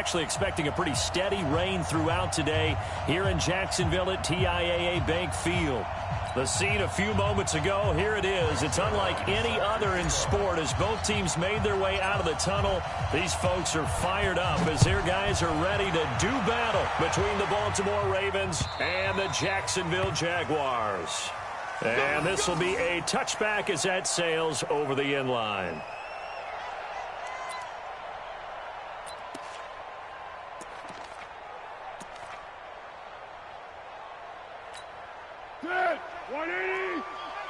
actually expecting a pretty steady rain throughout today here in Jacksonville at TIAA Bank Field. The scene a few moments ago, here it is. It's unlike any other in sport as both teams made their way out of the tunnel. These folks are fired up as their guys are ready to do battle between the Baltimore Ravens and the Jacksonville Jaguars. And this will be a touchback as that sails over the end line. Good. 180.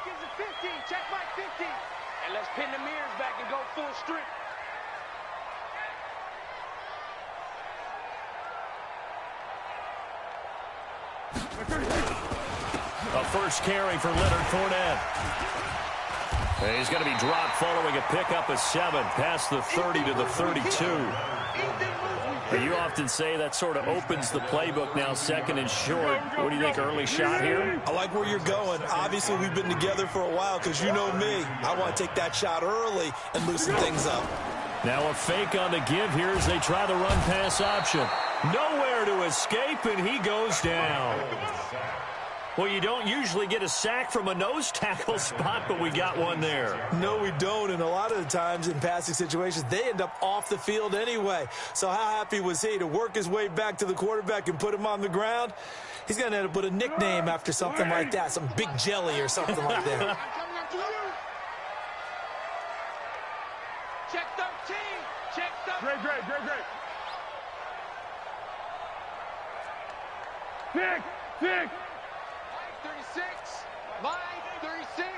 Gives it 50. Check my 50. And let's pin the mirrors back and go full strength. A first carry for Leonard Fournette. And he's going to be dropped following a pickup of 7 past the 30 to the 32. You often say that sort of opens the playbook now, second and short. What do you think, early shot here? I like where you're going. Obviously, we've been together for a while because you know me. I want to take that shot early and loosen things up. Now a fake on the give here as they try the run-pass option. Nowhere to escape, and he goes down. Well, you don't usually get a sack from a nose tackle spot, but we got one there. No, we don't, and a lot of the times in passing situations, they end up off the field anyway. So how happy was he to work his way back to the quarterback and put him on the ground? He's going to end up with a nickname after something like that, some Big Jelly or something like that. Check 13. Check 13. Great. Pick. 36. Line 36.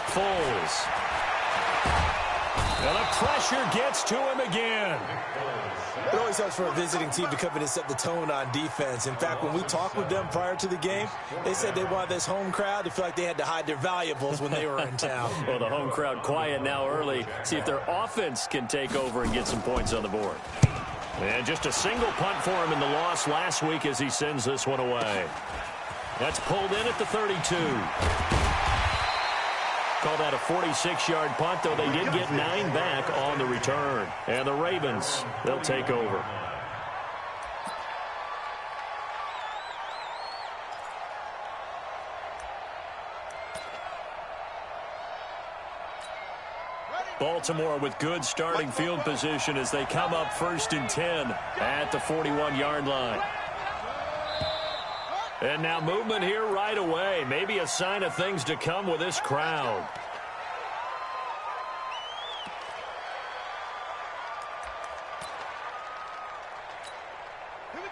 Foles. And the pressure gets to him again. It always helps for a visiting team to come in and set the tone on defense. In fact, when we talked with them prior to the game, they said they wanted this home crowd to feel like they had to hide their valuables when they were in town. Well, the home crowd quiet now early. See if their offense can take over and get some points on the board. And just a single punt for him in the loss last week as he sends this one away. That's pulled in at the 32. Call that a 46-yard punt, though they did get 9 back on the return. And the Ravens, they'll take over. Baltimore with good starting field position as they come up 1st and 10 at the 41-yard line. And now movement here right away. Maybe a sign of things to come with this crowd.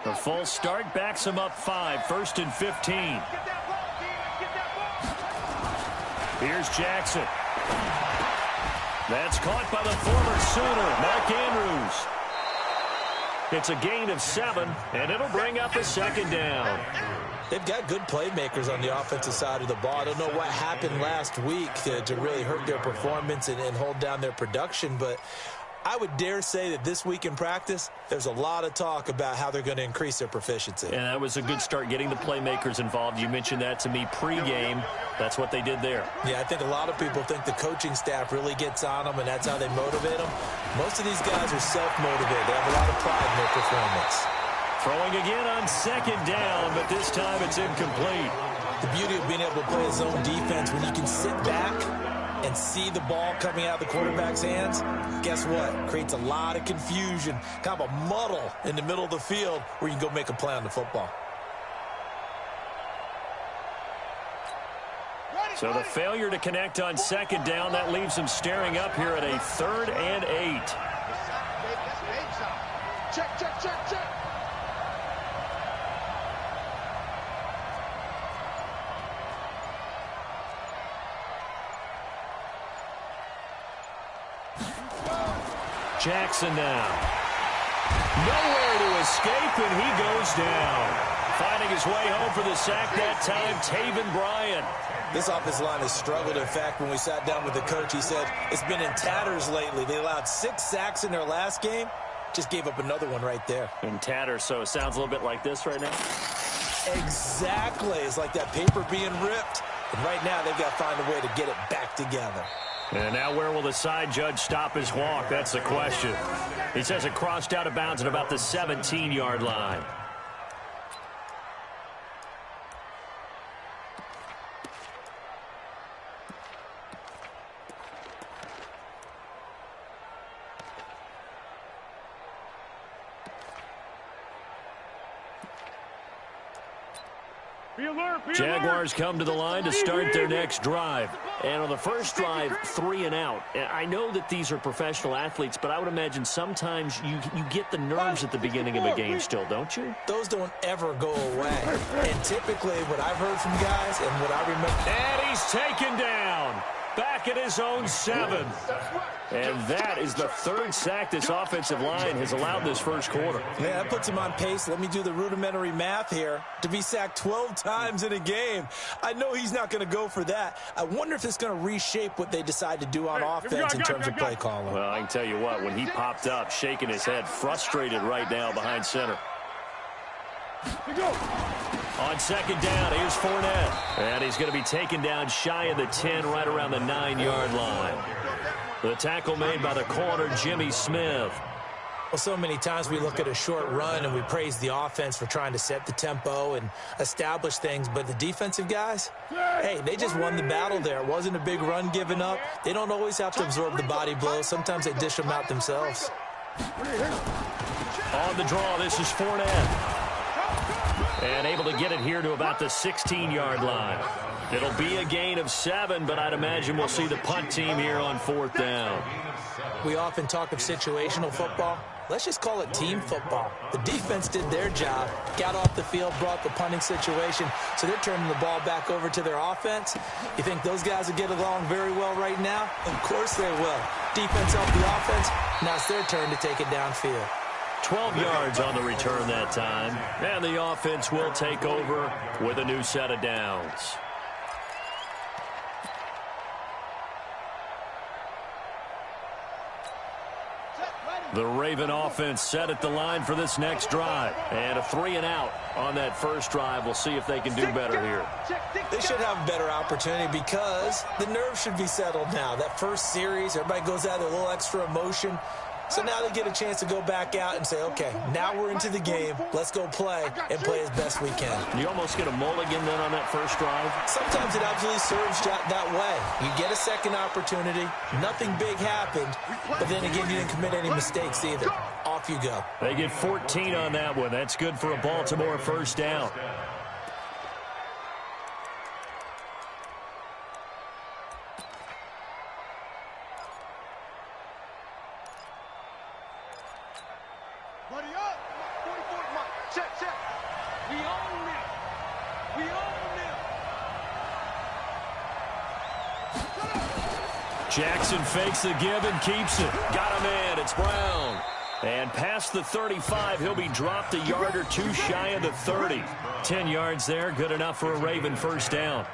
The false start backs him up 5, 1st and 15. Here's Jackson. That's caught by the former Sooner, Mark Andrews. It's a gain of 7, and it'll bring up a 2nd down. They've got good playmakers on the offensive side of the ball. I don't know what happened last week to really hurt their performance and hold down their production, but I would dare say that this week in practice, there's a lot of talk about how they're going to increase their proficiency. And that was a good start getting the playmakers involved. You mentioned that to me pregame. That's what they did there. Yeah, I think a lot of people think the coaching staff really gets on them, and that's how they motivate them. Most of these guys are self-motivated. They have a lot of pride in their performance. Throwing again on 2nd down, but this time it's incomplete. The beauty of being able to play zone defense when you can sit back and see the ball coming out of the quarterback's hands, guess what? Creates a lot of confusion, kind of a muddle in the middle of the field where you can go make a play on the football. So the failure to connect on 2nd down, that leaves them staring up here at a 3rd and 8. Check. Jackson now. Nowhere to escape, and he goes down. Finding his way home for the sack that time, Taven Bryan. This offensive line has struggled. In fact, when we sat down with the coach, he said it's been in tatters lately. They allowed 6 sacks in their last game. Just gave up another one right there. In tatters, so it sounds a little bit like this right now. Exactly. It's like that paper being ripped. And right now, they've got to find a way to get it back together. And now where will the side judge stop his walk? That's the question. He says it crossed out of bounds at about the 17-yard line. Jaguars come to the line to start their next drive. And on the first drive, 3 and out. I know that these are professional athletes, but I would imagine sometimes you get the nerves at the beginning of a game still, don't you? Those don't ever go away. And typically what I've heard from guys and what I remember. And he's taken down. Back at his own 7. And that is the 3rd sack this offensive line has allowed this first quarter. Yeah, that puts him on pace. Let me do the rudimentary math here. To be sacked 12 times in a game. I know he's not going to go for that. I wonder if it's going to reshape what they decide to do on offense in terms of play calling. Well, I can tell you what, when he popped up, shaking his head, frustrated right now behind center. On second down, here's Fournette. And he's going to be taken down shy of the 10, right around the 9-yard line. The tackle made by the corner, Jimmy Smith. Well, so many times we look at a short run and we praise the offense for trying to set the tempo and establish things. But the defensive guys, hey, they just won the battle there. It wasn't a big run given up. They don't always have to absorb the body blows. Sometimes they dish them out themselves. On the draw, this is Fournette. And able to get it here to about the 16-yard line. It'll be a gain of 7, but I'd imagine we'll see the punt team here on 4th down. We often talk of situational football. Let's just call it team football. The defense did their job, got off the field, brought the punting situation, so they're turning the ball back over to their offense. You think those guys will get along very well right now? Of course they will. Defense helped the offense. Now it's their turn to take it downfield. 12 yards on the return that time. And the offense will take over with a new set of downs. The Raven offense set at the line for this next drive. And a 3 and out on that first drive. We'll see if they can do better here. They should have a better opportunity because the nerves should be settled now. That first series, everybody goes out with a little extra emotion. So now they get a chance to go back out and say, okay, now we're into the game. Let's go play and play as best we can. You almost get a mulligan then on that first drive? Sometimes it absolutely serves that way. You get a second opportunity. Nothing big happened. But then again, you didn't commit any mistakes either. Off you go. They get 14 on that one. That's good for a Baltimore first down. Jackson fakes the give and keeps it. Got him in. It's Brown. And past the 35, he'll be dropped a yard or two shy of the 30. 10 yards there, good enough for a Raven first down.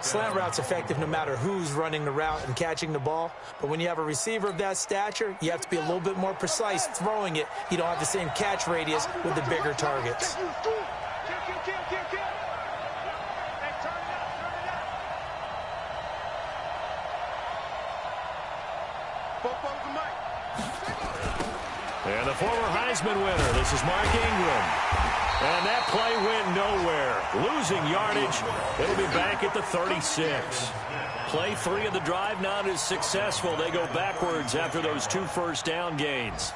Slant route's effective no matter who's running the route and catching the ball. But when you have a receiver of that stature, you have to be a little bit more precise throwing it. You don't have the same catch radius with the bigger targets. And the former Heisman winner, this is Mark Ingram. And that play went nowhere. Losing yardage. It'll be back at the 36. Play 3 of the drive not as successful. They go backwards after those 2 first down gains.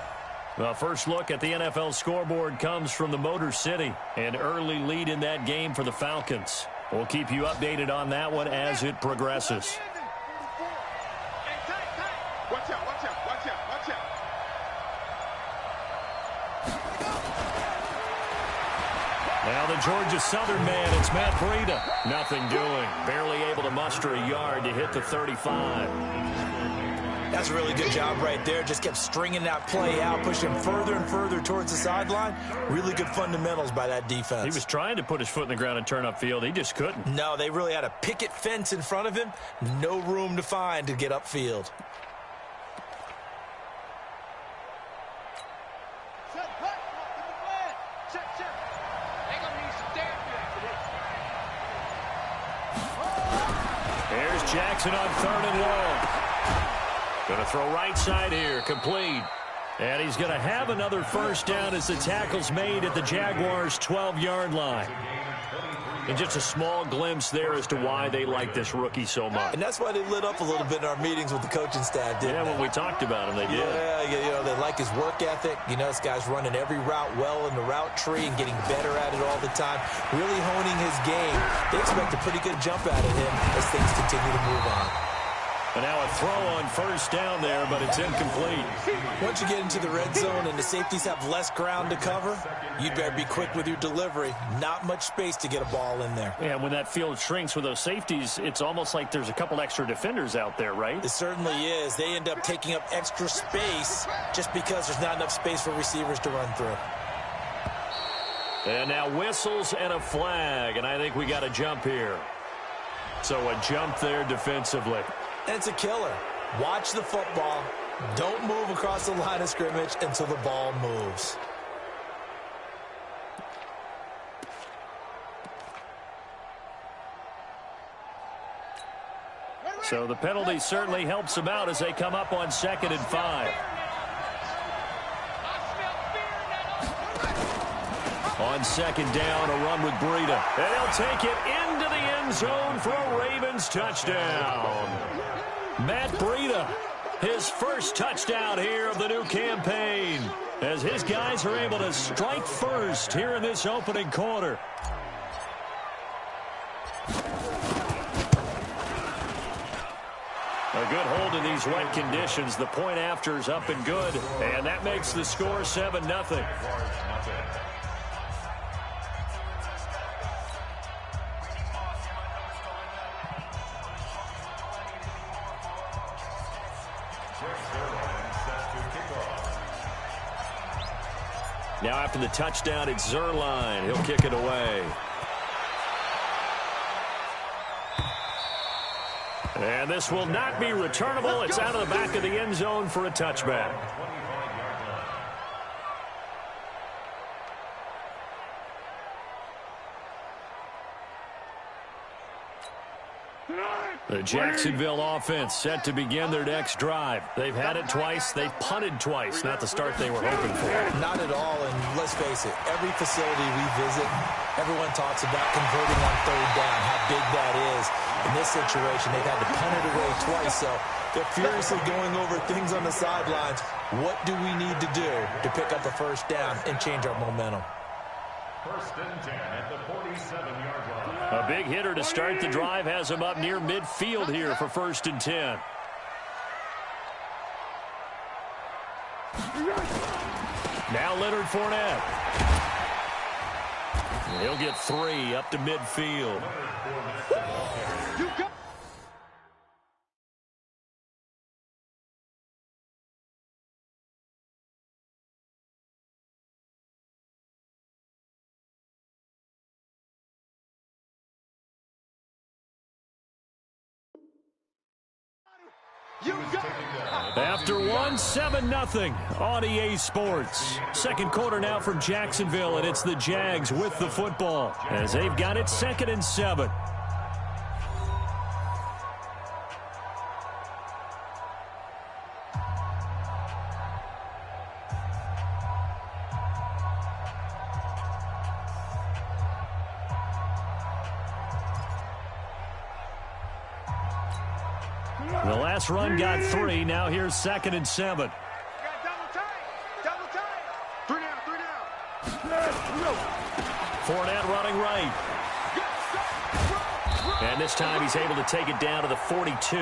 The first look at the NFL scoreboard comes from the Motor City. An early lead in that game for the Falcons. We'll keep you updated on that one as it progresses. Watch out, watch out, watch out, watch out. Now the Georgia Southern man, it's Matt Breida. Nothing doing. Barely able to muster a yard to hit the 35. That's a really good job right there. Just kept stringing that play out, pushing further and further towards the sideline. Really good fundamentals by that defense. He was trying to put his foot in the ground and turn upfield. He just couldn't. No, they really had a picket fence in front of him. No room to find to get upfield. Jackson on 3rd and long. Going to throw right side here, complete. And he's going to have another first down as the tackle's made at the Jaguars' 12-yard line. And just a small glimpse there as to why they like this rookie so much. And that's why they lit up a little bit in our meetings with the coaching staff, didn't they? When we talked about him, they did. Yeah, they like his work ethic. This guy's running every route well in the route tree and getting better at it all the time, really honing his game. They expect a pretty good jump out of him as things continue to move on. And now a throw on first down there, but it's incomplete. Once you get into the red zone and the safeties have less ground to cover, you better be quick with your delivery. Not much space to get a ball in there. Yeah, when that field shrinks with those safeties, it's almost like there's a couple extra defenders out there, right? It certainly is. They end up taking up extra space just because there's not enough space for receivers to run through. And now whistles and a flag, and I think we got a jump here. So a jump there defensively. And it's a killer. Watch the football. Don't move across the line of scrimmage until the ball moves. So the penalty certainly helps them out as they come up on 2nd and 5. On 2nd down, a run with Breida. And he'll take it into the end zone for a Ravens touchdown. Matt Breida, his first touchdown here of the new campaign, as his guys are able to strike first here in this opening quarter. A good hold in these wet conditions. The point after is up and good, and that makes the score 7-0. Now after the touchdown, it's Zerline. He'll kick it away. And this will not be returnable. It's out of the back of the end zone for a touchback. The Jacksonville offense set to begin their next drive. They've had it twice. They've punted twice. Not the start they were hoping for. Not at all, and let's face it, every facility we visit, everyone talks about converting on 3rd down, how big that is. In this situation, they've had to punt it away twice, so they're furiously going over things on the sidelines. What do we need to do to pick up a first down and change our momentum? 1st and 10 at the 47-yard line. A big hitter to start the drive has him up near midfield here for 1st and 10. Now Leonard Fournette. He'll get 3 up to midfield. After one, 7-0 on EA Sports. Second quarter now from Jacksonville, and it's the Jags with the football as they've got it 2nd and 7. The last run got 3. Now here's 2nd and 7. Double tight. 3 down. Fournette running right. And this time he's able to take it down to the 42.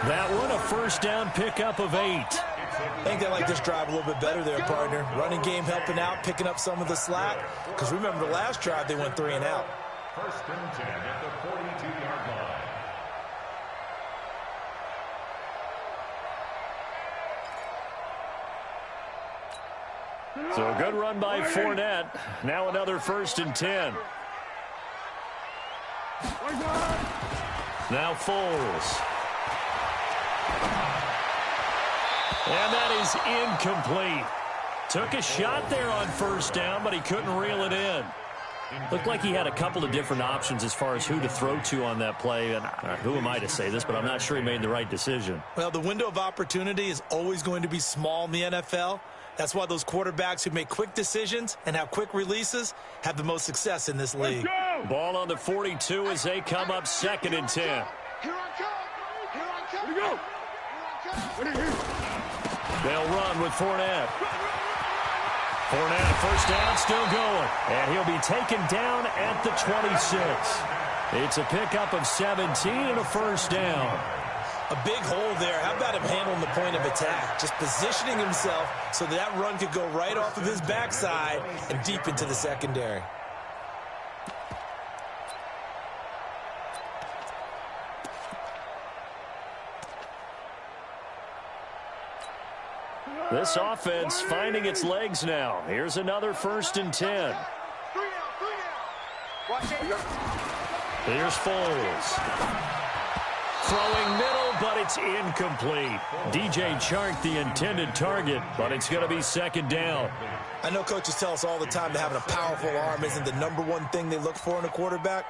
That one a first down pickup of 8. I think they like this drive a little bit better there, partner. Running game helping out, picking up some of the slack. Because remember the last drive they went 3 and out. 1st and 10 at the 42-yard line. So a good run by Fournette. Now another 1st and 10. Now Foles. And that is incomplete. Took a shot there on 1st down, but he couldn't reel it in. Looked like he had a couple of different options as far as who to throw to on that play. And who am I to say this, but I'm not sure he made the right decision. Well, the window of opportunity is always going to be small in the NFL. That's why those quarterbacks who make quick decisions and have quick releases have the most success in this league. Ball on the 42 as they come up 2nd and 10. Here I come. Here I come. Here I come. They'll run with Fournette. Fournette, first down, still going. And he'll be taken down at the 26. It's a pickup of 17 and a first down. A big hole there. How about him handling the point of attack? Just positioning himself so that run could go right off of his backside and deep into the secondary. This offense finding its legs now. Here's another 1st and 10. 3 down. Watch it. Here's Foles. Throwing middle, but it's incomplete. DJ Chark, the intended target, but it's going to be 2nd down. I know coaches tell us all the time that having a powerful arm isn't the #1 thing they look for in a quarterback.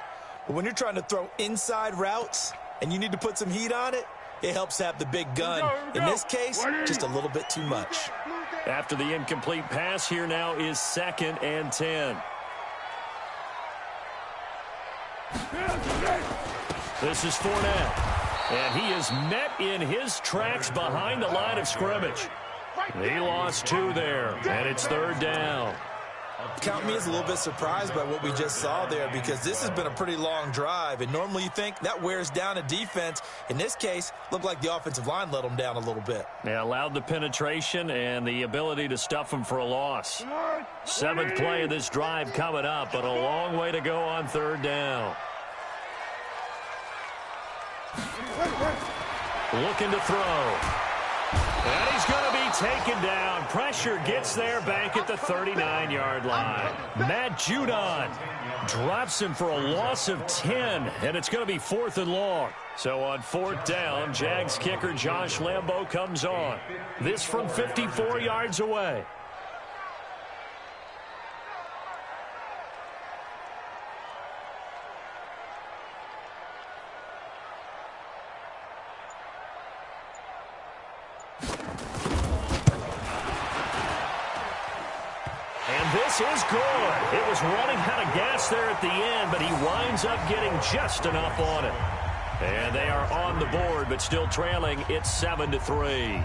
But when you're trying to throw inside routes and you need to put some heat on it, it helps have the big gun. In this case, just a little bit too much. After the incomplete pass, here now is 2nd and 10. This is Fournette. And he is met in his tracks behind the line of scrimmage. He lost 2 there, and it's 3rd down. Count me as a little bit surprised by what we just saw there, because this has been a pretty long drive, and normally you think that wears down a defense. In this case, looked like the offensive line let them down a little bit. They allowed the penetration and the ability to stuff them for a loss. 7th play of this drive coming up, but a long way to go on 3rd down. Looking to throw. And he's going to be taken down. Pressure gets there back at the 39-yard line. Matt Judon drops him for a loss of 10, and it's going to be 4th and long. So on 4th down, Jags kicker Josh Lambo comes on. This from 54 yards away. This is good. It was running out of gas there at the end, but he winds up getting just enough on it. And they are on the board, but still trailing. It's 7-3.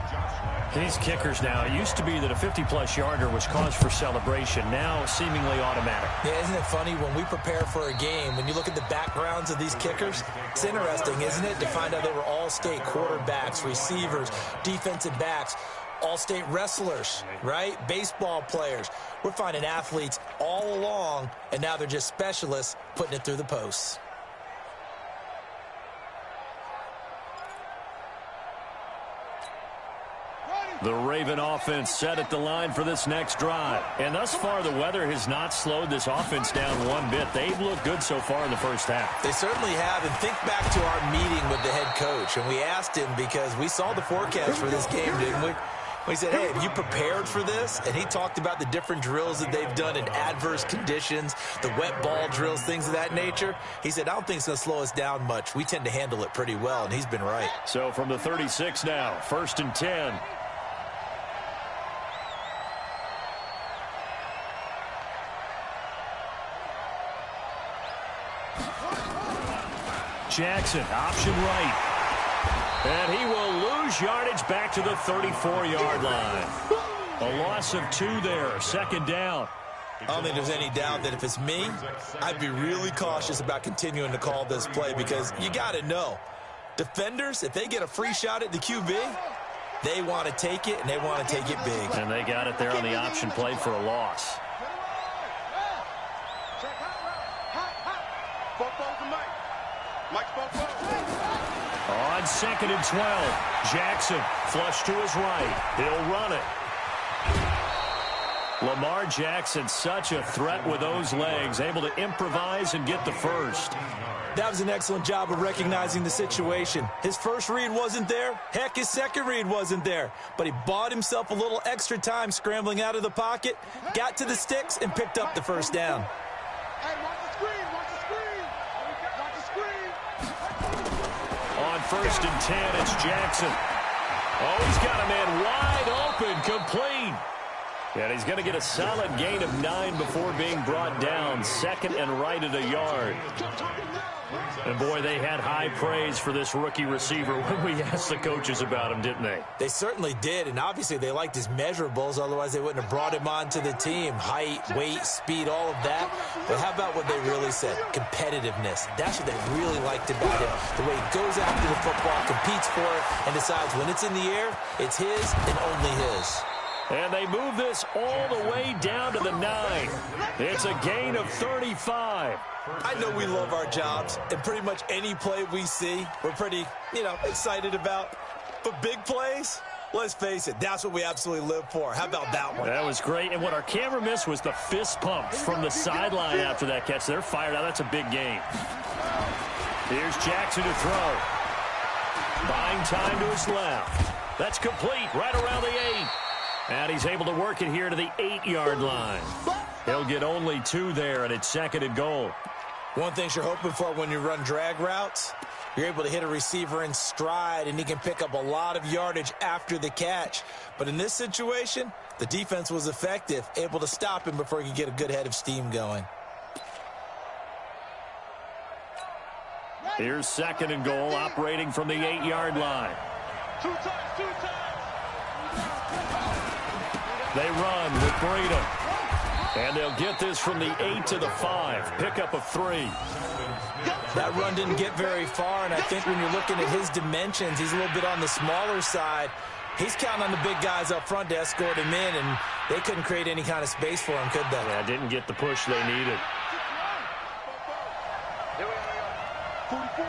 These kickers now, it used to be that a 50-plus yarder was cause for celebration. Now seemingly automatic. Yeah, isn't it funny when we prepare for a game, when you look at the backgrounds of these kickers, it's interesting, isn't it, to find out they were all-state quarterbacks, receivers, defensive backs, all-state wrestlers, right? Baseball players. We're finding athletes all along, and now they're just specialists putting it through the posts. The Raven offense set at the line for this next drive. And thus far, the weather has not slowed this offense down one bit. They've looked good so far in the first half. They certainly have. And think back to our meeting with the head coach. And we asked him, because we saw the forecast for this game, didn't we? We said, hey, have you prepared for this? And he talked about the different drills that they've done in adverse conditions, the wet ball drills, things of that nature. He said, I don't think it's going to slow us down much. We tend to handle it pretty well, and he's been right. So from the 36 now, 1st and 10. Jackson, option right. And he will lose yardage back to the 34-yard line. A loss of 2 there, 2nd down. I don't think there's any doubt that if it's me, I'd be really cautious about continuing to call this play, because you got to know, defenders, if they get a free shot at the QB, they want to take it, and they want to take it big. And they got it there on the option play for a loss. On 2nd and 12, Jackson flush to his right. He'll run it. Lamar Jackson, such a threat with those legs, able to improvise and get the first. That was an excellent job of recognizing the situation. His first read wasn't there. Heck, his second read wasn't there. But he bought himself a little extra time scrambling out of the pocket, got to the sticks, and picked up the first down. Hey, first and 10. It's Jackson. Oh, he's got a man wide open, complete. And he's going to get a solid gain of 9 before being brought down. Second and right at a yard. And, boy, they had high praise for this rookie receiver when we asked the coaches about him, didn't they? They certainly did, and obviously they liked his measurables. Otherwise, they wouldn't have brought him onto the team. Height, weight, speed, all of that. But how about what they really said? Competitiveness. That's what they really liked about him. The way he goes after the football, competes for it, and decides when it's in the air, it's his and only his. And they move this all the way down to the 9. It's a gain of 35. I know we love our jobs, and pretty much any play we see, we're pretty, excited about. But big plays, let's face it, that's what we absolutely live for. How about that one? That was great. And what our camera missed was the fist pump from the sideline after that catch. They're fired out. That's a big gain. Here's Jackson to throw. Buying time to his left. That's complete right around the 8. And he's able to work it here to the 8-yard line. He'll get only 2 there, and it's second and goal. One thing you're hoping for when you run drag routes, you're able to hit a receiver in stride, and he can pick up a lot of yardage after the catch. But in this situation, the defense was effective, able to stop him before he could get a good head of steam going. Here's second and goal, operating from the 8-yard line. 2 times. They run with Breida. And they'll get this from the 8 to the 5. Pickup of 3. That run didn't get very far, and I think when you're looking at his dimensions, he's a little bit on the smaller side. He's counting on the big guys up front to escort him in, and they couldn't create any kind of space for him, could they? Yeah, didn't get the push they needed. 44,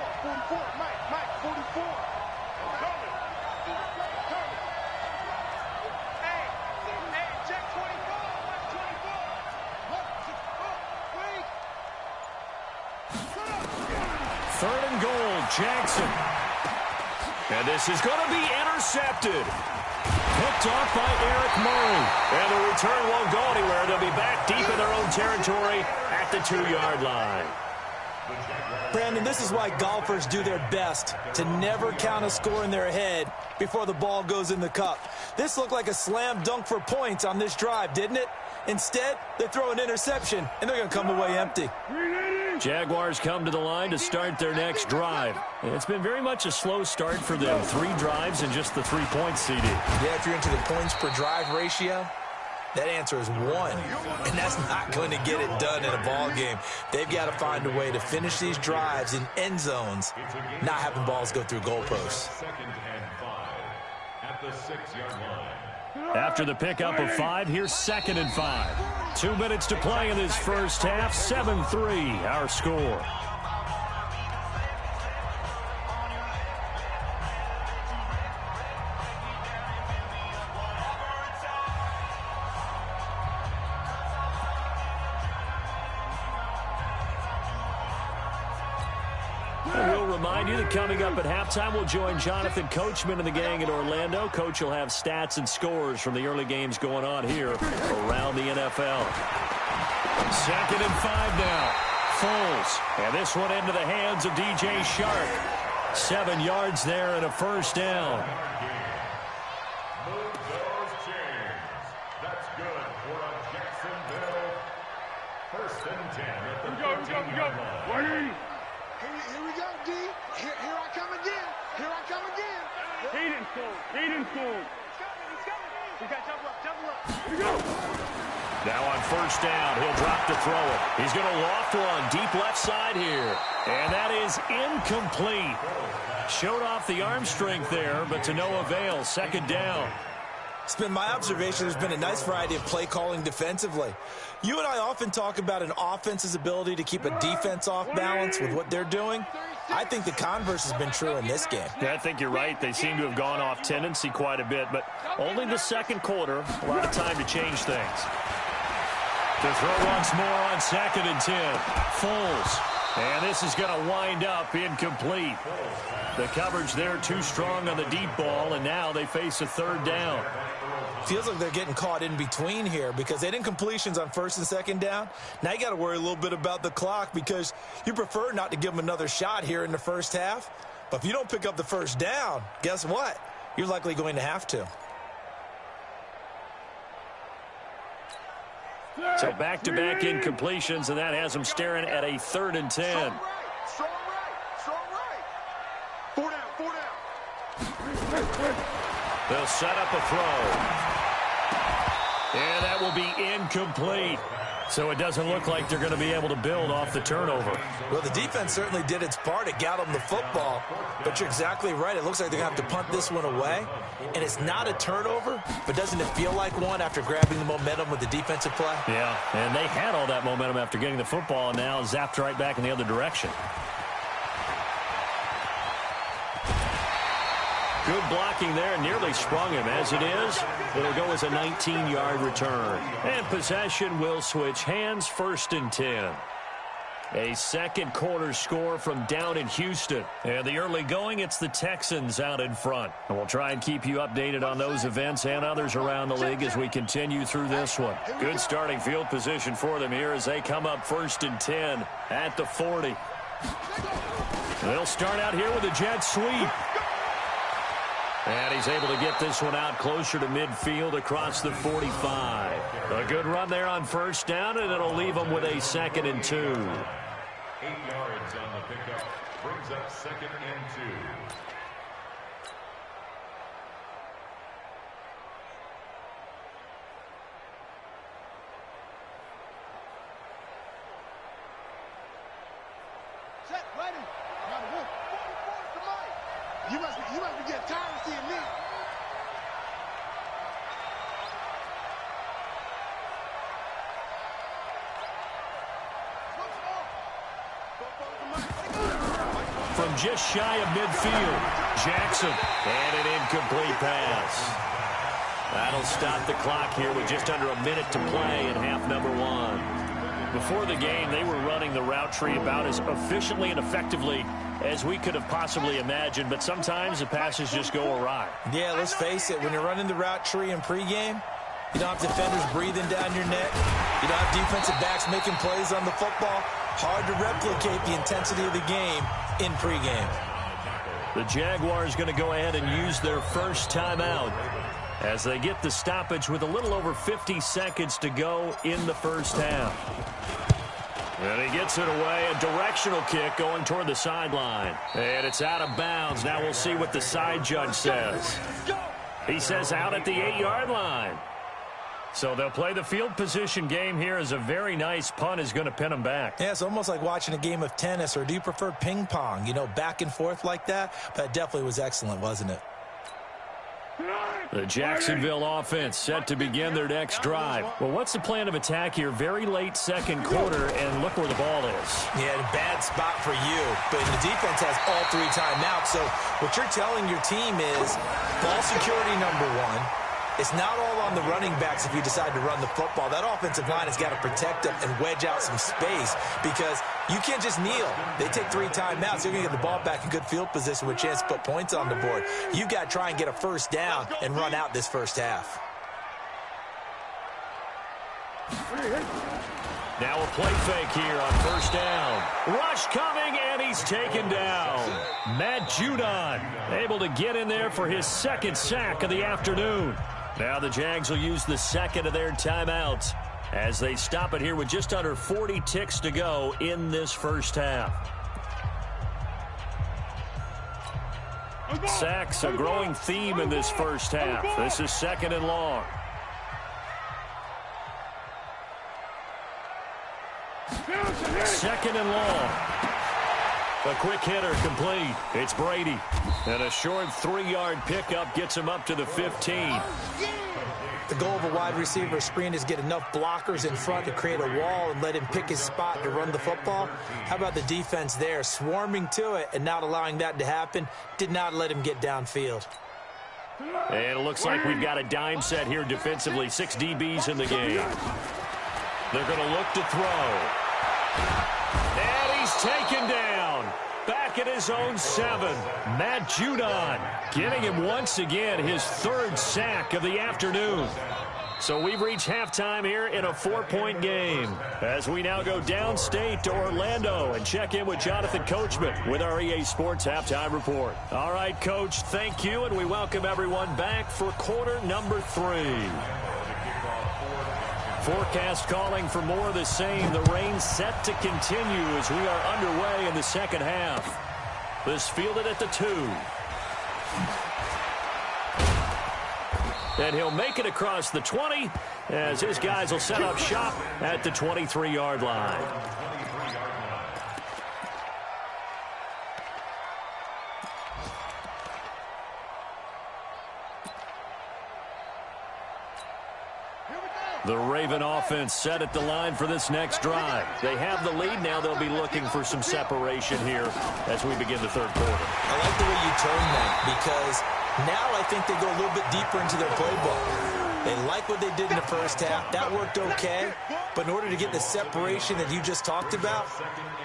Mike, 44. Third and goal, Jackson. And this is going to be intercepted. Picked off by Eric Murray. And the return won't go anywhere. They'll be back deep in their own territory at the 2-yard line. Brandon, this is why golfers do their best to never count a score in their head before the ball goes in the cup. This looked like a slam dunk for points on this drive, didn't it? Instead, they throw an interception, and they're going to come away empty. Jaguars come to the line to start their next drive. And it's been very much a slow start for them. 3 drives and just the 3 points, CD. Yeah, if you're into the points per drive ratio, that answer is 1. And that's not going to get it done in a ball game. They've got to find a way to finish these drives in end zones, not having balls go through goalposts. Second and 5 at the 6-yard line. After the pickup of 5, here's second and 5. 2 minutes to play in this first half. 7-3, our score. We'll remind you that coming up at halftime, we'll join Jonathan Coachman and the gang in Orlando. Coach will have stats and scores from the early games going on here around the NFL. Second and 5 now. Foles. And this one into the hands of DJ Shark. 7 yards there and a first down. Move those chains. That's good for a Jacksonville. First and 10 at the 14-yard line. Here we go, D. Here I come again. Here I come again. Hayden soon. He's coming. We got double up. Here we go. Now on first down, he'll drop to throw it. He's going to loft one deep left side here. And that is incomplete. Showed off the arm strength there, but to no avail. Second down. It's been my observation there's been a nice variety of play calling defensively. You and I often talk about an offense's ability to keep a defense off balance with what they're doing. I think the converse has been true in this game. Yeah, I think you're right. They seem to have gone off tendency quite a bit, but only the second quarter. A lot of time to change things. To throw once more on second and 10. Foles. And this is going to wind up incomplete. The coverage there too strong on the deep ball, and now they face a third down. Feels like they're getting caught in between here because they didn't completions on first and second down. Now you got to worry a little bit about the clock because you prefer not to give them another shot here in the first half. But if you don't pick up the first down, guess what? You're likely going to have to. So back-to-back incompletions, and that has them staring at a 3rd and 10. Strong right. Strong right. 4 down. They'll set up a throw. And that will be incomplete. So it doesn't look like they're going to be able to build off the turnover. Well, the defense certainly did its part. It got them the football. But you're exactly right. It looks like they're going to have to punt this one away. And it's not a turnover, but doesn't it feel like one after grabbing the momentum with the defensive play? Yeah, and they had all that momentum after getting the football, and now zapped right back in the other direction. Good blocking there, nearly sprung him. As it is, it'll go as a 19-yard return. And possession will switch hands, 1st and 10. A second quarter score from down in Houston. And the early going, it's the Texans out in front. And we'll try and keep you updated on those events and others around the league as we continue through this one. Good starting field position for them here as they come up 1st and 10 at the 40. They'll start out here with a jet sweep. And he's able to get this one out closer to midfield across the 45. A good run there on 1st down, and it'll leave them with a 2nd and 2. 8 yards on the pickup. Brings up 2nd and 2. Set, ready. You must be getting tired of seeing me. From just shy of midfield, Jackson, and an incomplete pass. That'll stop the clock here with just under a minute to play in half number 1. Before the game, they were running the route tree about as efficiently and effectively as we could have possibly imagined, but sometimes the passes just go awry. Yeah, let's face it, when you're running the route tree in pregame, you don't have defenders breathing down your neck. You don't have defensive backs making plays on the football. Hard to replicate the intensity of the game in pregame. The Jaguars going to go ahead and use their first timeout as they get the stoppage with a little over 50 seconds to go in the first half. And he gets it away, a directional kick going toward the sideline. And it's out of bounds. Now we'll see what the side judge says. He says out at the 8-yard line. So they'll play the field position game here as a very nice punt is going to pin them back. Yeah, it's almost like watching a game of tennis, or do you prefer ping pong? You know, back and forth like that? But it definitely was excellent, wasn't it? The Jacksonville offense set to begin their next drive. Well, what's the plan of attack here? Very late second quarter, and look where the ball is. Yeah, a bad spot for you, but the defense has all 3 timeouts. So what you're telling your team is ball security number 1. It's not all on the running backs if you decide to run the football. That offensive line has got to protect them and wedge out some space because you can't just kneel. They take 3 timeouts. They're going to get the ball back in good field position with a chance to put points on the board. You've got to try and get a first down and run out this first half. Now a play fake here on first down. Rush coming, and he's taken down. Matt Judon able to get in there for his 2nd sack of the afternoon. Now the Jags will use the 2nd of their timeouts as they stop it here with just under 40 ticks to go in this first half. Sacks, a growing theme in this first half. This is 2nd and long. Second and long. A quick hitter complete. It's Brady. And a short 3-yard pickup gets him up to the 15. The goal of a wide receiver screen is get enough blockers in front to create a wall and let him pick his spot to run the football. How about the defense there, swarming to it and not allowing that to happen? Did not let him get downfield. And it looks like we've got a dime set here defensively. 6 DBs in the game. They're going to look to throw. And he's taken down. Back at his own 7. Matt Judon getting him once again his 3rd sack of the afternoon. So we've reached halftime here in a 4-point game as we now go downstate to Orlando and check in with Jonathan Coachman with our EA Sports Halftime Report. All right, Coach, thank you, and we welcome everyone back for quarter number 3. Forecast calling for more of the same. The rain set to continue as we are underway in the second half. This fielded at the 2. And he'll make it across the 20 as his guys will set up shop at the 23-yard line. The Raven offense set at the line for this next drive. They have the lead. Now they'll be looking for some separation here as we begin the third quarter. I like the way you turn that because now I think they go a little bit deeper into their playbook. They like what they did in the first half. That worked okay. But in order to get the separation that you just talked about,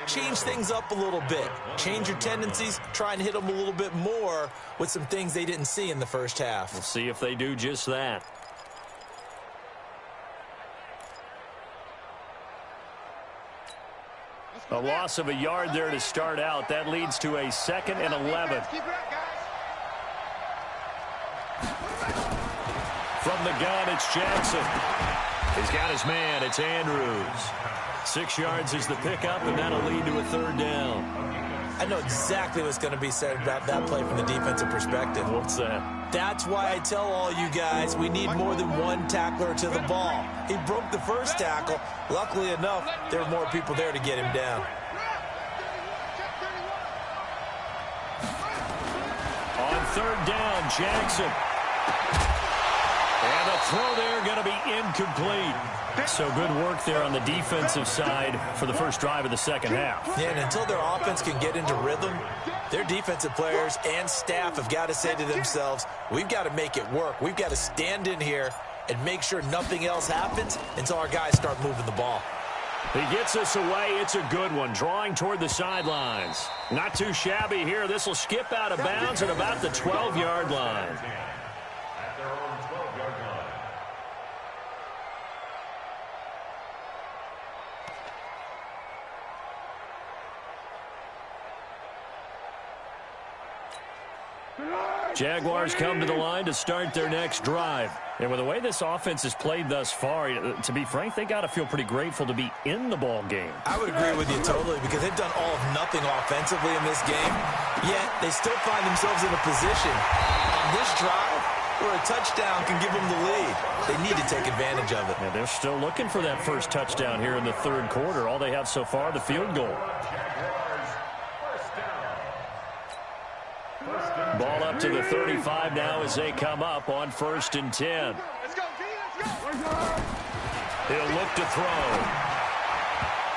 change things up a little bit. Change your tendencies. Try and hit them a little bit more with some things they didn't see in the first half. We'll see if they do just that. A loss of a yard there to start out. That leads to a 2nd and 11. From the gun, it's Jackson. He's got his man. It's Andrews. 6 yards is the pickup, and that'll lead to a 3rd down. I know exactly what's going to be said about that play from the defensive perspective. What's that? That's why I tell all you guys we need more than one tackler to the ball. He broke the first tackle. Luckily enough, there were more people there to get him down. On 3rd down, Jackson. And the throw there going to be incomplete. So good work there on the defensive side for the first drive of the second half. Yeah, and until their offense can get into rhythm, their defensive players and staff have got to say to themselves, we've got to make it work. We've got to stand in here and make sure nothing else happens until our guys start moving the ball. He gets us away. It's a good one, drawing toward the sidelines. Not too shabby here. This will skip out of bounds at about the 12-yard line. Jaguars come to the line to start their next drive. And with the way this offense has played thus far, to be frank, they got to feel pretty grateful to be in the ball game. I would agree with you totally because they've done all of nothing offensively in this game, yet they still find themselves in a position on this drive where a touchdown can give them the lead. They need to take advantage of it. And they're still looking for that first touchdown here in the third quarter. All they have so far, the field goal. Ball up to the 35 now as they come up on 1st and 10. He'll look to throw.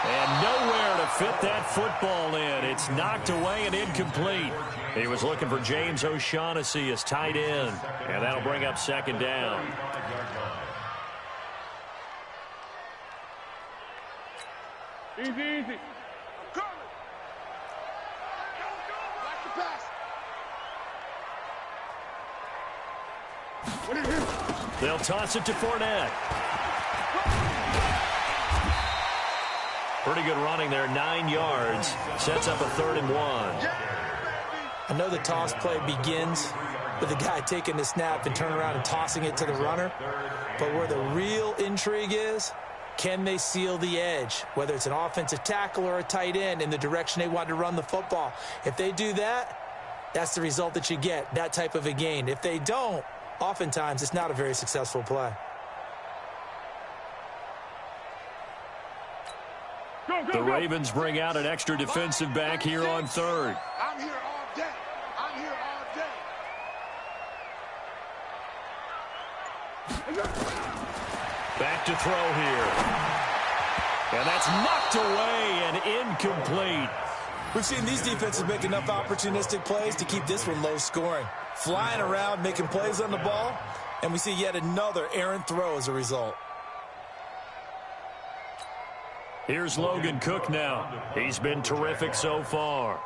And nowhere to fit that football in. It's knocked away and incomplete. He was looking for James O'Shaughnessy as tight end. And that'll bring up 2nd down. Easy. They'll toss it to Fournette. Pretty good running there, 9 yards. Sets up a 3rd and 1. I know the toss play begins with the guy taking the snap and turning around and tossing it to the runner. But where the real intrigue is, can they seal the edge, whether it's an offensive tackle or a tight end in the direction they want to run the football? If they do that, that's the result that you get, that type of a gain. If they don't, oftentimes it's not a very successful play. The Ravens bring out an extra defensive back here on 3rd. I'm here all day. Back to throw here. And that's knocked away and incomplete. We've seen these defenses make enough opportunistic plays to keep this one low scoring. Flying around, making plays on the ball, and we see yet another errant throw as a result. Here's Logan Cook now. He's been terrific so far.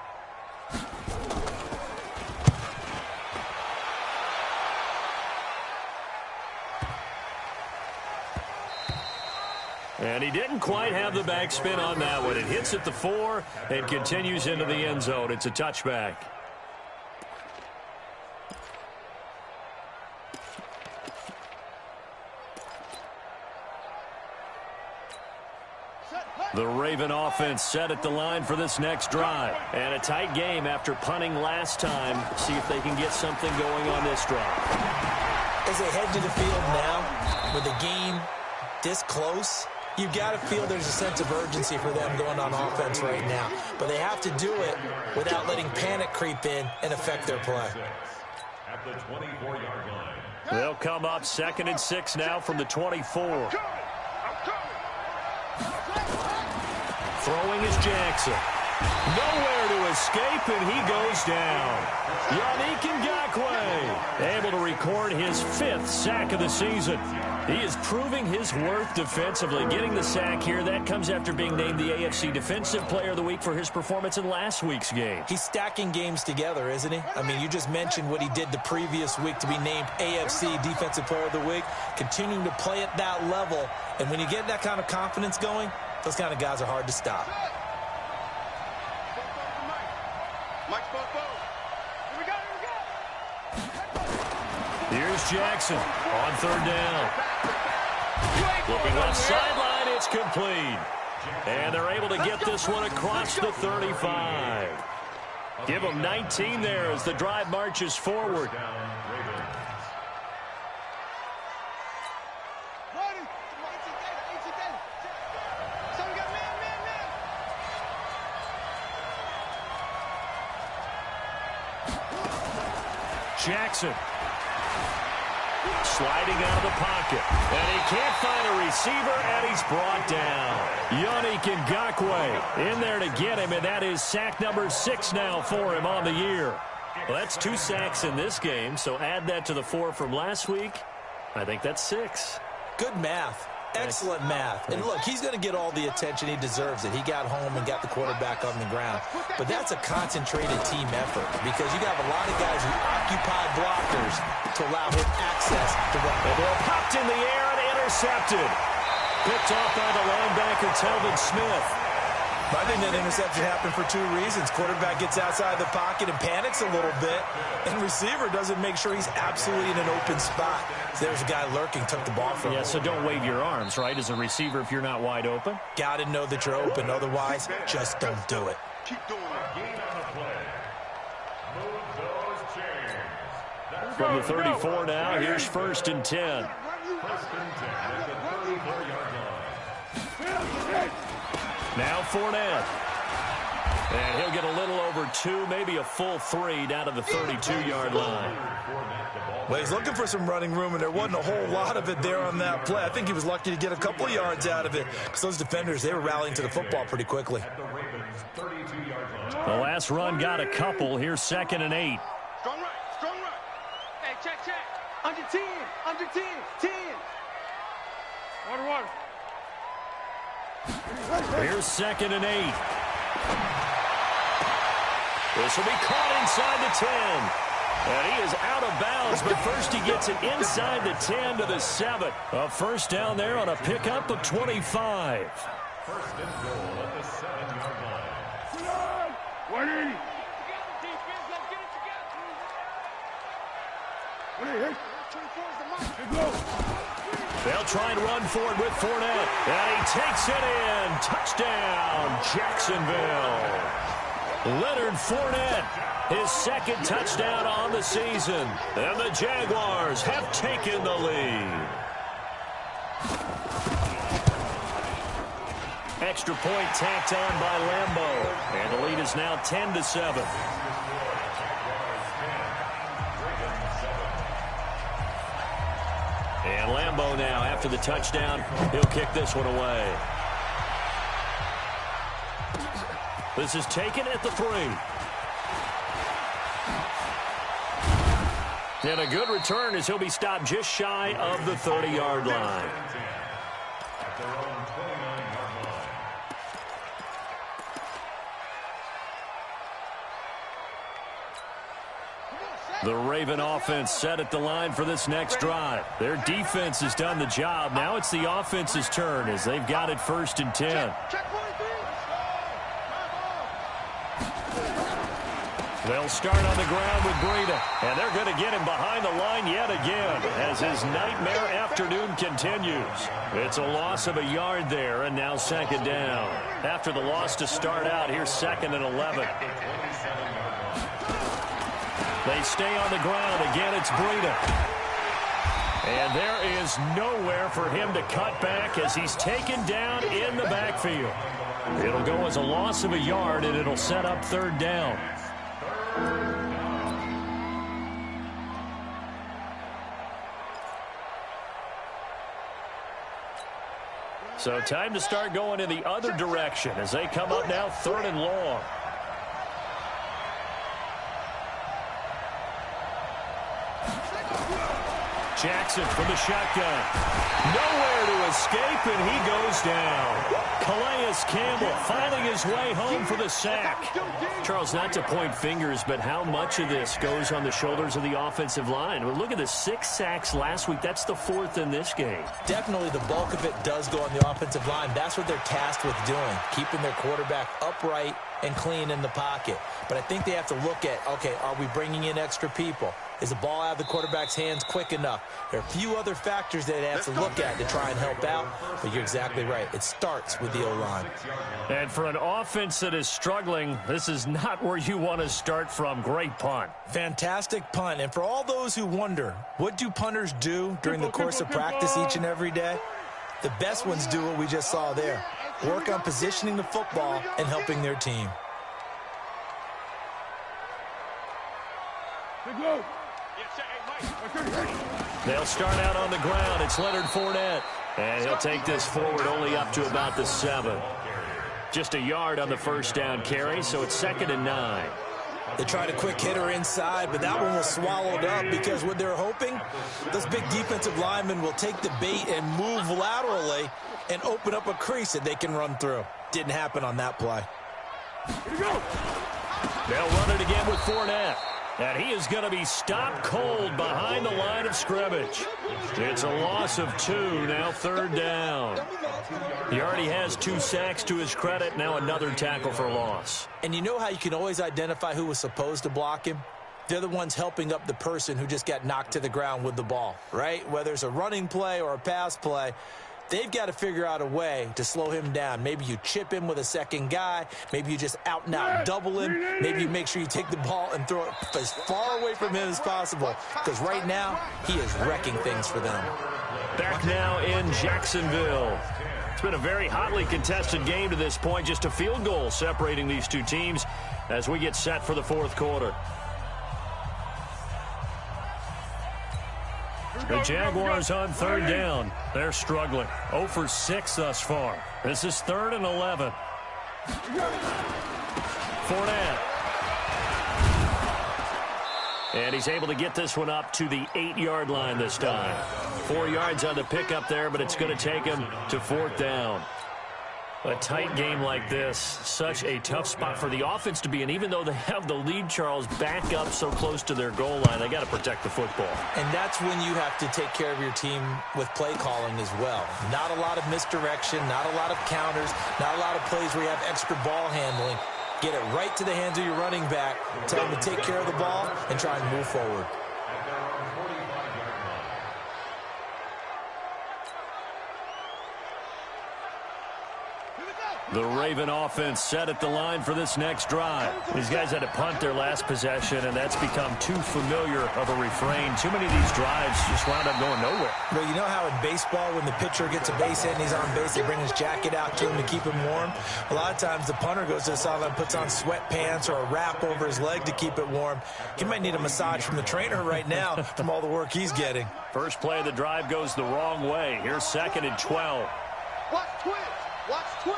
And he didn't quite have the backspin on that one. It hits at the 4 and continues into the end zone. It's a touchback. The Raven offense set at the line for this next drive. And a tight game after punting last time. See if they can get something going on this drive. As they head to the field now, with the game this close, you've got to feel there's a sense of urgency for them going on offense right now. But they have to do it without letting panic creep in and affect their play. At the 24-yard line. They'll come up 2nd and 6 now from the 24. Throwing is Jackson. Nowhere to escape, and he goes down. Yannick Ngakoue able to record his 5th sack of the season. He is proving his worth defensively. Getting the sack here, that comes after being named the AFC Defensive Player of the Week for his performance in last week's game. He's stacking games together, isn't he? I mean, you just mentioned what he did the previous week to be named AFC Defensive Player of the Week, continuing to play at that level. And when you get that kind of confidence going, those kind of guys are hard to stop. Here's Jackson on 3rd down. Looking left sideline, it's complete. And they're able to get this one across the 35. Give them 19 there as the drive marches forward. Jackson sliding out of the pocket, and he can't find a receiver, and he's brought down. Yannick Ngakoue in there to get him, and that is sack number 6 now for him on the year. Well, that's 2 sacks in this game, so add that to the 4 from last week. I think that's 6. Good math. Excellent math. And look, he's going to get all the attention. He deserves it. He got home and got the quarterback on the ground. But that's a concentrated team effort because you got a lot of guys who occupy blockers to allow him access to run. The ball popped in the air and intercepted. Picked off by the linebacker, Telvin Smith. I think that interception happened for 2 reasons. Quarterback gets outside the pocket and panics a little bit, and receiver doesn't make sure he's absolutely in an open spot. So there's a guy lurking, took the ball from him. Yeah, so don't wave your arms, right, as a receiver if you're not wide open. Got to know that you're open. Otherwise, just don't do it. Keep doing it. Gain on the play. Move those chains. From the 34 now, here's 1st and 10. 1st and 10 at the 34-yard line. Now Fournette. And he'll get a little over 2, maybe a full 3 down to the 32-yard line. Well, he's looking for some running room, and there wasn't a whole lot of it there on that play. I think he was lucky to get a couple of yards out of it because those defenders, they were rallying to the football pretty quickly. The last run got a couple. Here's 2nd and 8. Strong right, strong right. Hey, check. Under 10, under 10, 10. Water. Here's 2nd and 8. This will be caught inside the 10. And he is out of bounds, but first he gets it inside the 10 to the 7. A 1st down there on a pickup of 25. 1st and goal at the 7-yard line. 180. They'll try and run for it with Fournette. And he takes it in. Touchdown, Jacksonville. Leonard Fournette, his 2nd touchdown on the season. And the Jaguars have taken the lead. Extra point tacked on by Lambeau. And the lead is now 10-7. And Lambeau now, after the touchdown, he'll kick this one away. This is taken at the 3. And a good return as he'll be stopped just shy of the 30-yard line. At their own 29-yard line. Come on, The Raven offense set at the line for this next drive. Their defense has done the job. Now it's the offense's turn as they've got it 1st and 10. Check 43. They'll start on the ground with Breida, and they're going to get him behind the line yet again as his nightmare afternoon continues. It's a loss of a yard there, and now 2nd down. After the loss to start out, here's 2nd and 11. They stay on the ground. Again, it's Breida. And there is nowhere for him to cut back as he's taken down in the backfield. It'll go as a loss of a yard, and it'll set up 3rd down. So time to start going in the other direction as they come up now 3rd and long. Jackson from the shotgun. Nowhere to escape, and he goes down. Calais Campbell finding his way home for the sack. Charles, not to point fingers, but how much of this goes on the shoulders of the offensive line? Well, look at the 6 sacks last week. That's the 4th in this game. Definitely the bulk of it does go on the offensive line. That's what they're tasked with doing, keeping their quarterback upright and clean in the pocket. But I think they have to look at, okay, are we bringing in extra people? Is the ball out of the quarterback's hands quick enough? There are a few other factors that they have to look at to try and help out, but you're exactly right. It starts with the O-line. And for an offense that is struggling, this is not where you want to start from. Great punt. Fantastic punt. And for all those who wonder, what do punters do during the course of practice each and every day? The best ones do what we just saw there. Work on positioning the football and helping their team. They'll start out on the ground. It's Leonard Fournette. And he'll take this forward only up to about the 7. Just a yard on the 1st down carry, so it's 2nd and 9. They tried a quick hitter inside, but that one was swallowed up because what they're hoping, those big defensive linemen will take the bait and move laterally and open up a crease that they can run through. Didn't happen on that play. They'll run it again with Fournette. And he is going to be stopped cold behind the line of scrimmage. It's a loss of 2, now 3rd down. He already has 2 sacks to his credit, now another tackle for loss. And you know how you can always identify who was supposed to block him? They're the ones helping up the person who just got knocked to the ground with the ball, right? Whether it's a running play or a pass play, they've got to figure out a way to slow him down. Maybe you chip him with a second guy. Maybe you just out-and-out double him. Maybe you make sure you take the ball and throw it as far away from him as possible. Because right now, he is wrecking things for them. Back now in Jacksonville. It's been a very hotly contested game to this point. Just a field goal separating these two teams as we get set for the 4th quarter. The Jaguars on 3rd down. They're struggling. 0 for 6 thus far. This is 3rd and 11. Fournette. And he's able to get this one up to the 8-yard line this time. 4 yards on the pickup there, but it's going to take him to 4th down. A tight game like this, such a tough spot for the offense to be in. Even though they have the lead, Charles, back up so close to their goal line, they got to protect the football. And that's when you have to take care of your team with play calling as well. Not a lot of misdirection, not a lot of counters, not a lot of plays where you have extra ball handling. Get it right to the hands of your running back, tell him to take care of the ball, and try and move forward. The Raven offense set at the line for this next drive. These guys had to punt their last possession, and that's become too familiar of a refrain. Too many of these drives just wound up going nowhere. Well, you know how in baseball, when the pitcher gets a base hit and he's on base, they bring his jacket out to him to keep him warm? A lot of times the punter goes to the sideline, puts on sweatpants or a wrap over his leg to keep it warm. He might need a massage from the trainer right now from all the work he's getting. First play of the drive goes the wrong way. Here's 2nd and 12. Watch twins. Watch twins.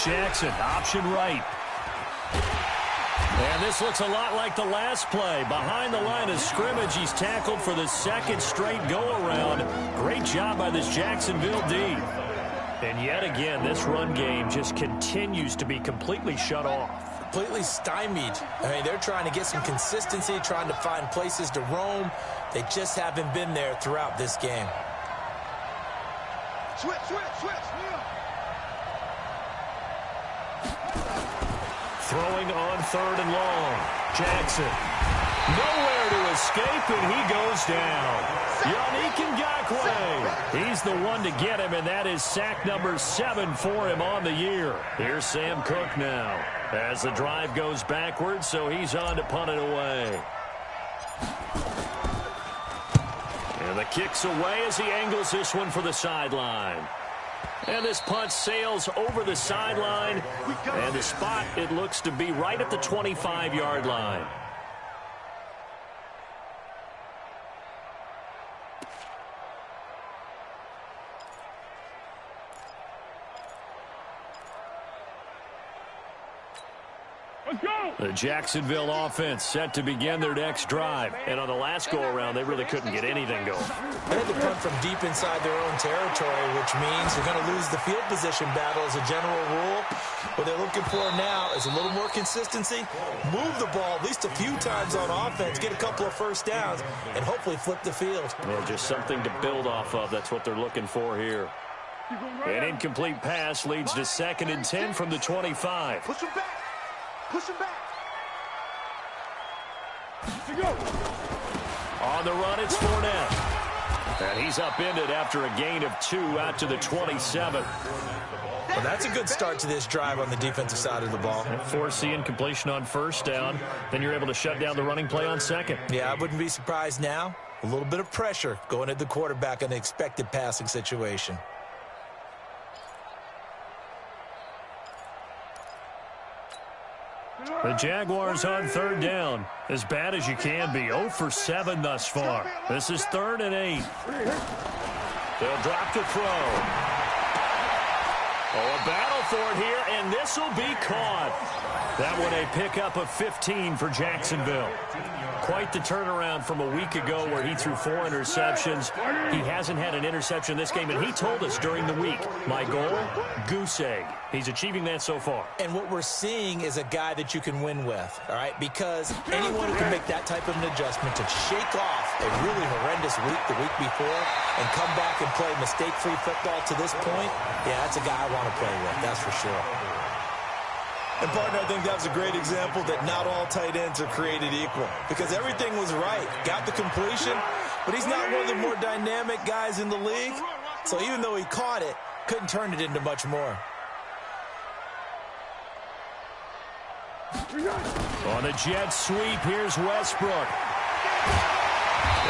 Jackson, option right. And this looks a lot like the last play. Behind the line of scrimmage, he's tackled for the 2nd straight go-around. Great job by this Jacksonville D. And yet again, this run game just continues to be completely shut off. completely stymied. I mean, they're trying to get some consistency, trying to find places to roam. They just haven't been there throughout this game. Switch. Throwing on 3rd and long. Jackson. Nowhere to escape, and he goes down. Yannick Ngakoue. He's the one to get him, and that is sack number 7 for him on the year. Here's Sam Cook now. As the drive goes backwards, so he's on to punt it away. And the kick's away as he angles this one for the sideline. And this punt sails over the sideline. And the spot, it looks to be right at the 25-yard line. The Jacksonville offense set to begin their next drive. And on the last go-around, they really couldn't get anything going. They had to punt from deep inside their own territory, which means they're going to lose the field position battle as a general rule. What they're looking for now is a little more consistency, move the ball at least a few times on offense, get a couple of first downs, and hopefully flip the field. Well, just something to build off of. That's what they're looking for here. An incomplete pass leads to 2nd and 10 from the 25. Push him back. On the run, it's Fournette. And he's upended after a gain of 2 out to the 27. Well, that's a good start to this drive on the defensive side of the ball. Force the incompletion on 1st down. Then you're able to shut down the running play on 2nd. Yeah, I wouldn't be surprised now. A little bit of pressure going at the quarterback in the expected passing situation. The Jaguars on 3rd down. As bad as you can be. 0 for 7 thus far. This is 3rd and 8. They'll drop the throw. Oh, a battle for it here, and this will be caught. That one a pickup of 15 for Jacksonville. Quite the turnaround from a week ago where he threw 4 interceptions. He hasn't had an interception this game, and he told us during the week, my goal, goose egg. He's achieving that so far. And what we're seeing is a guy that you can win with, all right? Because anyone who can make that type of an adjustment to shake off a really horrendous week the week before and come back and play mistake-free football to this point, yeah, that's a guy I want to play with, that's for sure. And, partner, I think that was a great example that not all tight ends are created equal because everything was right. Got the completion, but he's not one of the more dynamic guys in the league. So even though he caught it, couldn't turn it into much more. On a jet sweep, here's Westbrook.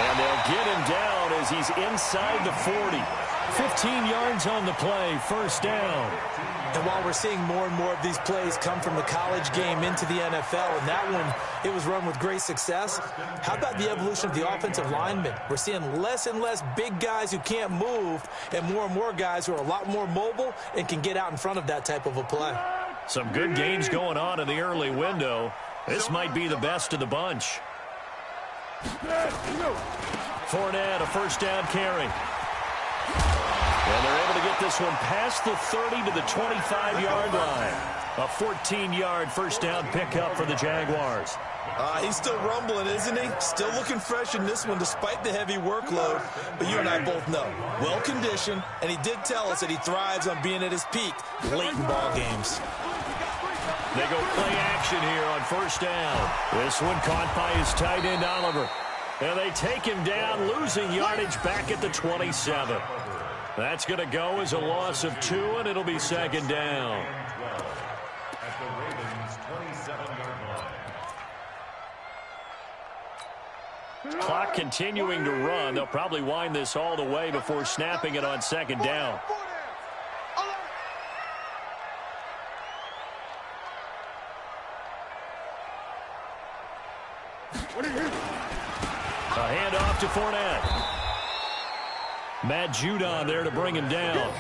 And they'll get him down as he's inside the 40. 15 yards on the play, 1st down. And while we're seeing more and more of these plays come from the college game into the NFL, and that one, it was run with great success, how about the evolution of the offensive linemen? We're seeing less and less big guys who can't move and more guys who are a lot more mobile and can get out in front of that type of a play. Some good gains going on in the early window. This might be the best of the bunch. Fournette, a 1st down carry. And they're able to get this one past the 30 to the 25-yard line. A 14-yard 1st down pickup for the Jaguars. He's still rumbling, isn't he? Still looking fresh in this one despite the heavy workload. But you and I both know, well-conditioned, and he did tell us that he thrives on being at his peak late in ball games. They go play action here on 1st down. This one caught by his tight end, Oliver. And they take him down, losing yardage back at the 27. That's going to go as a loss of 2, and it'll be 2nd down. At the Ravens' 27-yard line. Clock continuing to run. They'll probably wind this all the way before snapping it on 2nd down. A handoff to Fournette. Matt Judon there to bring him down.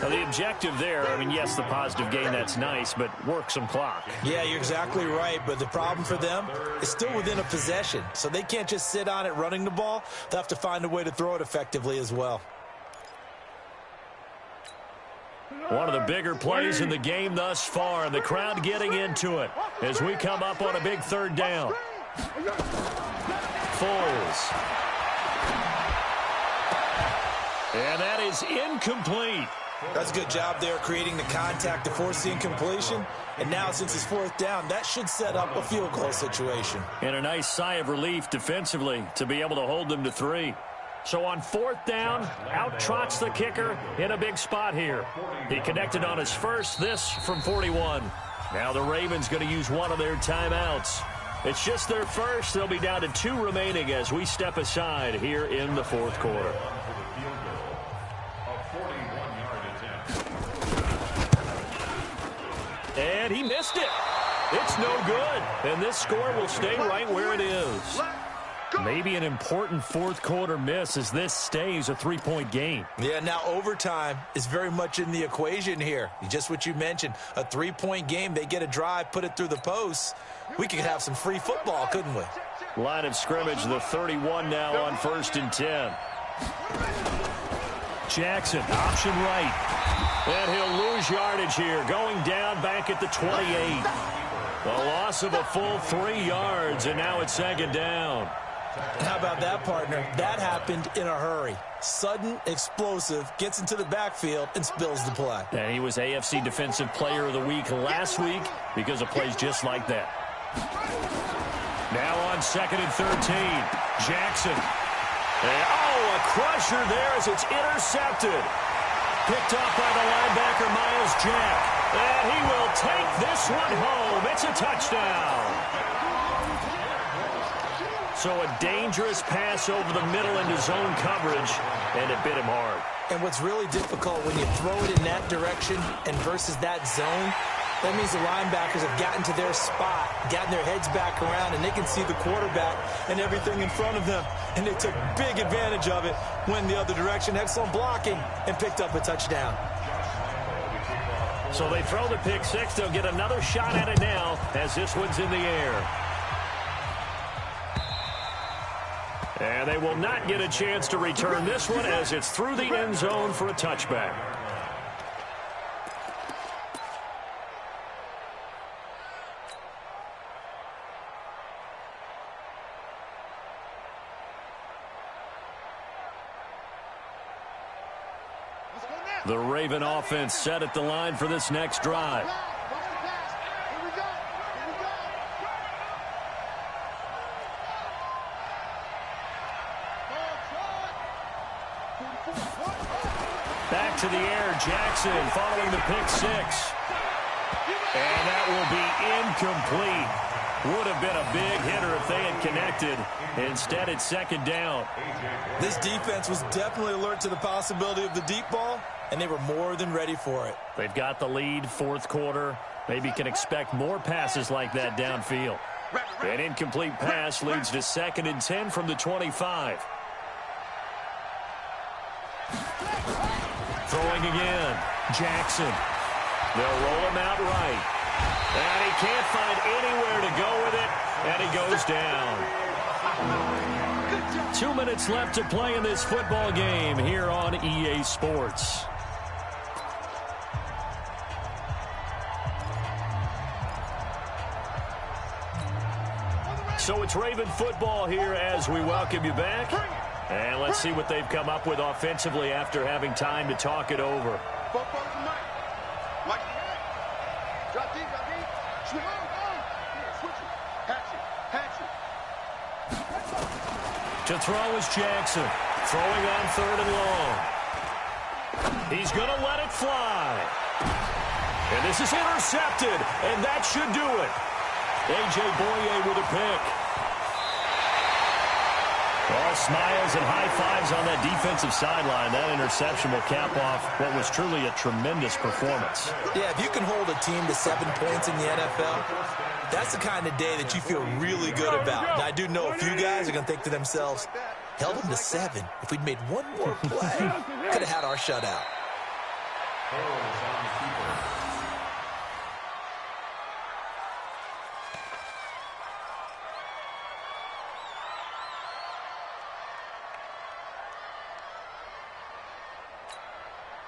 Now, the objective there, I mean, yes, the positive gain, that's nice, but work some clock. Yeah, you're exactly right, but the problem for them is still within a possession, so they can't just sit on it running the ball. They'll have to find a way to throw it effectively as well. One of the bigger plays in the game thus far, and the crowd getting into it as we come up on a big third down. Foles. And that is incomplete. That's a good job there creating the contact to force the incompletion. And now since it's fourth down, that should set up a field goal situation. And a nice sigh of relief defensively to be able to hold them to 3. So on fourth down, out trots the kicker in a big spot here. He connected on his first, this from 41. Now the Ravens going to use one of their timeouts. It's just their first. They'll be down to 2 remaining as we step aside here in the fourth quarter. And he missed it. It's no good. And this score will stay right where it is. Maybe an important fourth quarter miss as this stays a 3-point game. Yeah, now overtime is very much in the equation here. Just what you mentioned, a 3-point game. They get a drive, put it through the posts. We could have some free football, couldn't we? Line of scrimmage, the 31 now on 1st and 10. Jackson, option right. And he'll lose yardage here, going down back at the 28. A loss of a full 3 yards, and now it's 2nd down. How about that, partner? That happened in a hurry. Sudden, explosive, gets into the backfield, and spills the play. And he was AFC Defensive Player of the Week last week because of plays just like that. Now on 2nd and 13, Jackson. And, a crusher there as it's intercepted. Picked off by the linebacker, Miles Jack. And he will take this one home. It's a touchdown. So a dangerous pass over the middle into zone coverage, and it bit him hard. And what's really difficult when you throw it in that direction and versus that zone, that means the linebackers have gotten to their spot, gotten their heads back around, and they can see the quarterback and everything in front of them. And they took big advantage of it, went the other direction, excellent blocking, and picked up a touchdown. So they throw the pick six. They'll get another shot at it now as this one's in the air. And they will not get a chance to return this one as it's through the end zone for a touchback. The Raven offense set at the line for this next drive. Back to the air, Jackson following the pick six. And that will be incomplete. Would have been a big hitter if they had connected. Instead, it's 2nd down. This defense was definitely alert to the possibility of the deep ball, and they were more than ready for it. They've got the lead, fourth quarter. Maybe can expect more passes like that downfield. An incomplete pass leads to 2nd and 10 from the 25. Throwing again. Jackson. They'll roll him out right. And he can't find anywhere to go with it, and he goes down. 2 minutes left to play in this football game here on EA Sports. So it's Raven football here as we welcome you back. And let's see what they've come up with offensively after having time to talk it over. To throw is Jackson. Throwing on 3rd and long. He's going to let it fly. And this is intercepted. And that should do it. A.J. Boye with a pick. All smiles and high fives on that defensive sideline. That interception will cap off what was truly a tremendous performance. Yeah, if you can hold a team to 7 points in the NFL, that's the kind of day that you feel really good about. And I do know a few guys are going to think to themselves, held them to 7. If we'd made one more play, could have had our shutout.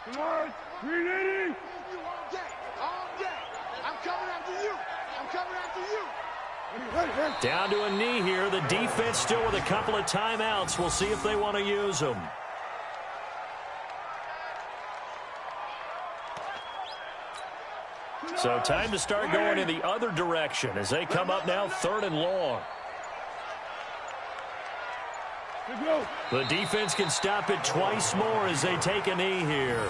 Come on, 380. You all day, all day. I'm coming after you. I'm coming after you. Down to a knee here. The defense still with a couple of timeouts. We'll see if they want to use them. So time to start going in the other direction as they come up now 3rd and long. The defense can stop it twice more as they take a knee here.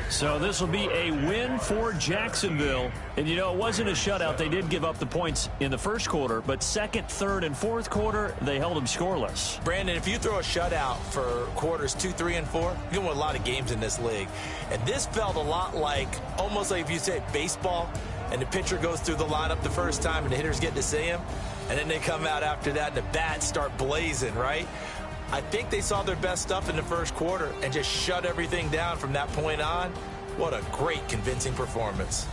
So this will be a win for Jacksonville. And, you know, it wasn't a shutout. They did give up the points in the first quarter, but second, third, and fourth quarter, they held them scoreless. Brandon, if you throw a shutout for quarters 2, 3, and 4, you're going to win a lot of games in this league. And this felt a lot like, almost like if you say baseball, and the pitcher goes through the lineup the first time and the hitters get to see him, and then they come out after that and the bats start blazing, right? I think they saw their best stuff in the first quarter and just shut everything down from that point on. What a great, convincing performance.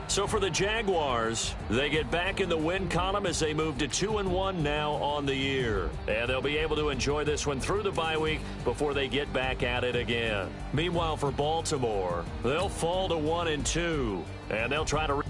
So for the Jaguars, they get back in the win column as they move to 2-1 now on the year. And they'll be able to enjoy this one through the bye week before they get back at it again. Meanwhile, for Baltimore, they'll fall to 1-2, and they'll try to